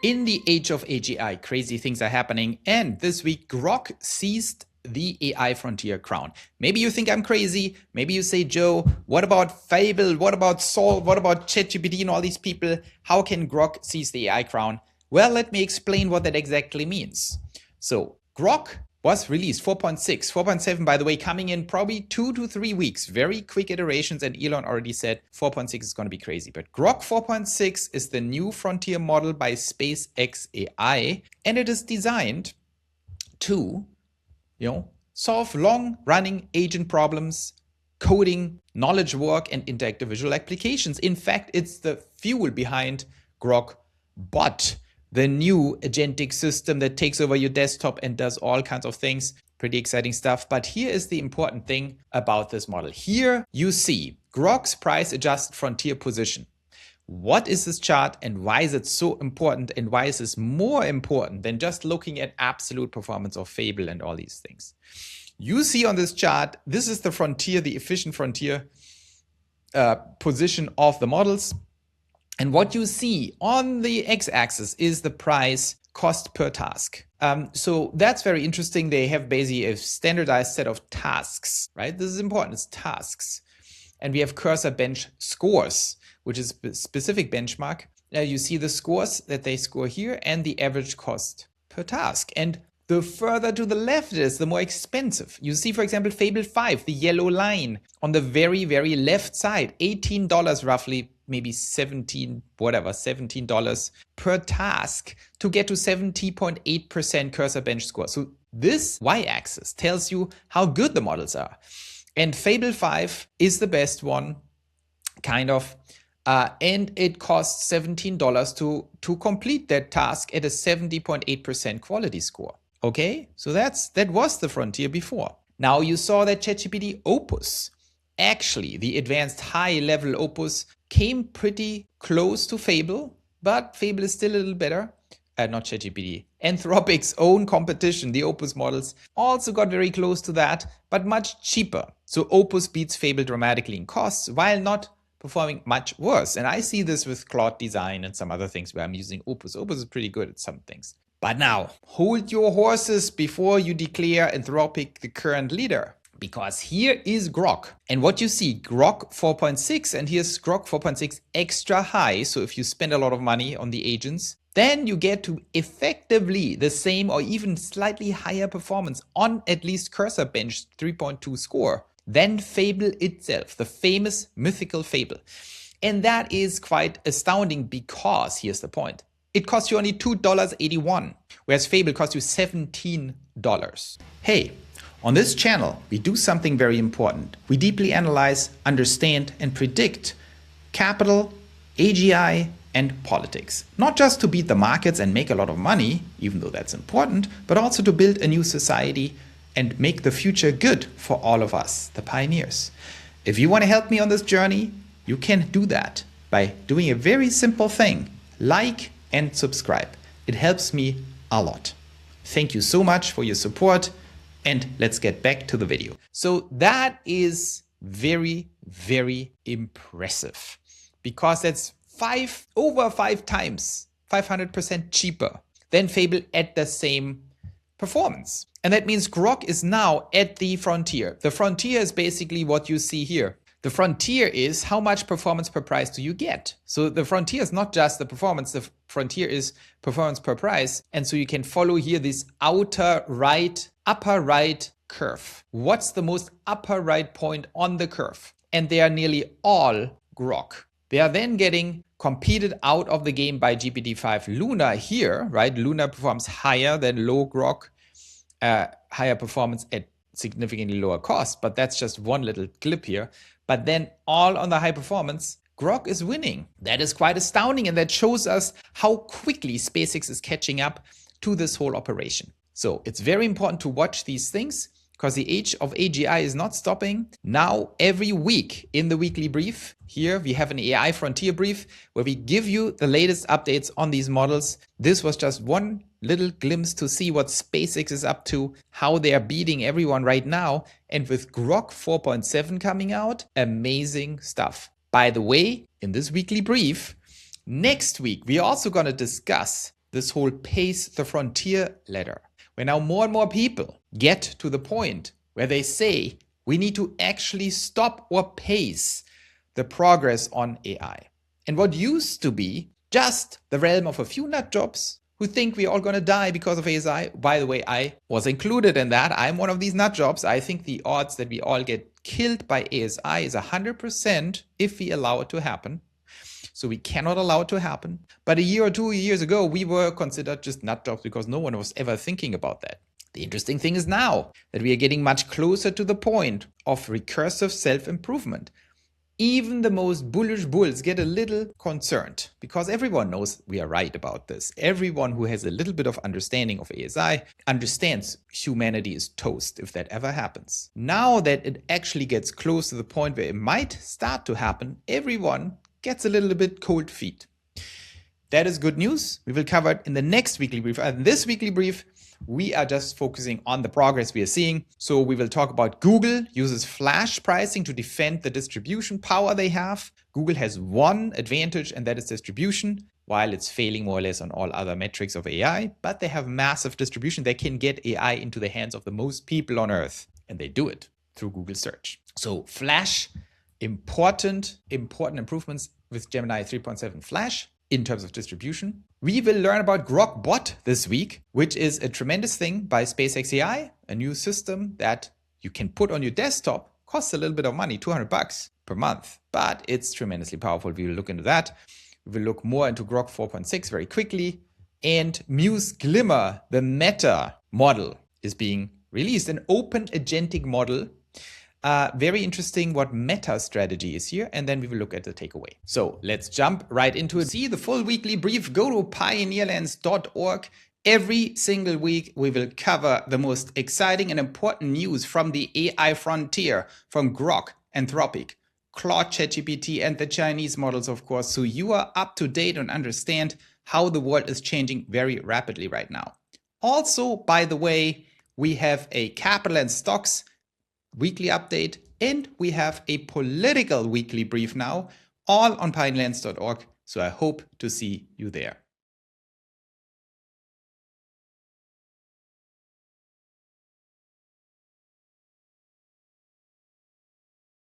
In the age of AGI, crazy things are happening, and this week Grok seized the AI frontier crown. Maybe you think I'm crazy, maybe you say, Joe, what about Fable, what about Sol, what about ChatGPT and all these people? How can Grok seize the AI crown? Well, let me explain what that exactly means. So Grok was released 4.6, 4.7, by the way, coming in probably 2 to 3 weeks, very quick iterations, and Elon already said 4.6 is going to be crazy. But Grok 4.6 is the new frontier model by SpaceX AI, and it is designed to, solve long-running agent problems, coding, knowledge work, and interactive visual applications. In fact, it's the fuel behind Grok Bot, the new agentic system that takes over your desktop and does all kinds of things. Pretty exciting stuff. But here is the important thing about this model. Here you see Grok's price adjusted frontier position. What is this chart and why is it so important, and why is this more important than just looking at absolute performance of Fable and all these things? You see on this chart, this is the frontier, the efficient frontier position of the models. And what you see on the x-axis is the price cost per task. So that's very interesting. They have basically a standardized set of tasks, right? This is important, it's tasks. And we have cursor bench scores, which is a specific benchmark. Now you see the scores that they score here and the average cost per task. And the further to the left it is, the more expensive. You see, for example, Fable 5, the yellow line on the very, very left side, $18 roughly, maybe $17 per task to get to 70.8% cursor bench score. So this y-axis tells you how good the models are. And Fable 5 is the best one, kind of. And it costs $17 to complete that task at a 70.8% quality score. Okay, so that was the frontier before. Now you saw that ChatGPT Opus, actually the advanced high-level Opus, came pretty close to Fable, but Fable is still a little better. Not ChatGPT. Anthropic's own competition, the Opus models, also got very close to that, but much cheaper. So Opus beats Fable dramatically in costs, while not performing much worse. And I see this with Claude Design and some other things where I'm using Opus. Opus is pretty good at some things. But now, hold your horses before you declare Anthropic the current leader. Because here is Grok. And what you see, Grok 4.6, and here's Grok 4.6 extra high. So if you spend a lot of money on the agents, then you get to effectively the same or even slightly higher performance on at least cursor bench 3.2 score than Fable itself, the famous mythical Fable. And that is quite astounding because, here's the point, it costs you only $2.81, whereas Fable costs you $17. Hey, on this channel, we do something very important. We deeply analyze, understand, and predict capital, AGI, and politics. Not just to beat the markets and make a lot of money, even though that's important, but also to build a new society and make the future good for all of us, the pioneers. If you want to help me on this journey, you can do that by doing a very simple thing. Like and subscribe. It helps me a lot. Thank you so much for your support, and let's get back to the video. So that is very, very impressive because that's over five times, 500% cheaper than Fable at the same performance. And that means Grok is now at the frontier. The frontier is basically what you see here. The frontier is how much performance per price do you get? So the frontier is not just the performance, the frontier is performance per price. And so you can follow here this upper right curve. What's the most upper right point on the curve? And they are nearly all Grok. They are then getting competed out of the game by GPT-5 Luna here, right? Luna performs higher than low Grok, higher performance at significantly lower cost, but that's just one little clip here. But then all on the high performance, Grok is winning. That is quite astounding, and that shows us how quickly SpaceX is catching up to this whole operation. So it's very important to watch these things because the age of AGI is not stopping. Now, every week in the weekly brief, here we have an AI frontier brief where we give you the latest updates on these models. This was just one little glimpse to see what SpaceX is up to, how they are beating everyone right now. And with Grok 4.7 coming out, amazing stuff. By the way, in this weekly brief, next week, we're also going to discuss this whole pace the frontier ladder, where now more and more people get to the point where they say we need to actually stop or pace the progress on AI. And what used to be just the realm of a few nut jobs who think we're all going to die because of AI. By the way, I was included in that. I'm one of these nut jobs. I think the odds that we all get killed by AI is 100% if we allow it to happen. So we cannot allow it to happen. But a year or 2 years ago, we were considered just nut jobs because no one was ever thinking about that. The interesting thing is now that we are getting much closer to the point of recursive self-improvement. Even the most bullish bulls get a little concerned because everyone knows we are right about this. Everyone who has a little bit of understanding of ASI understands humanity is toast if that ever happens. Now that it actually gets close to the point where it might start to happen, everyone gets a little bit cold feet. That is good news. We will cover it in the next weekly brief. In this weekly brief, we are just focusing on the progress we are seeing. So we will talk about Google uses flash pricing to defend the distribution power they have. Google has one advantage, and that is distribution, while it's failing more or less on all other metrics of AI. But they have massive distribution. They can get AI into the hands of the most people on Earth, and they do it through Google search. So Flash, important improvements with Gemini 3.7 Flash. In terms of distribution. We will learn about Grok Bot this week, which is a tremendous thing by SpaceX AI, a new system that you can put on your desktop. Costs a little bit of money, $200 per month, but it's tremendously powerful. We will look into that. We will look more into Grok 4.6 very quickly. And Muse Glimmer, the Meta model, is being released, an open agentic model. Very interesting what Meta's strategy is here, and then we will look at the takeaway. So let's jump right into it. See the full weekly brief, go to pioneerlands.org. Every single week, we will cover the most exciting and important news from the AI frontier, from Grok, Anthropic, Claude ChatGPT, and the Chinese models, of course, so you are up to date and understand how the world is changing very rapidly right now. Also, by the way, we have a capital and stocks weekly update, and we have a political weekly brief now, all on pioneerlands.org. So I hope to see you there.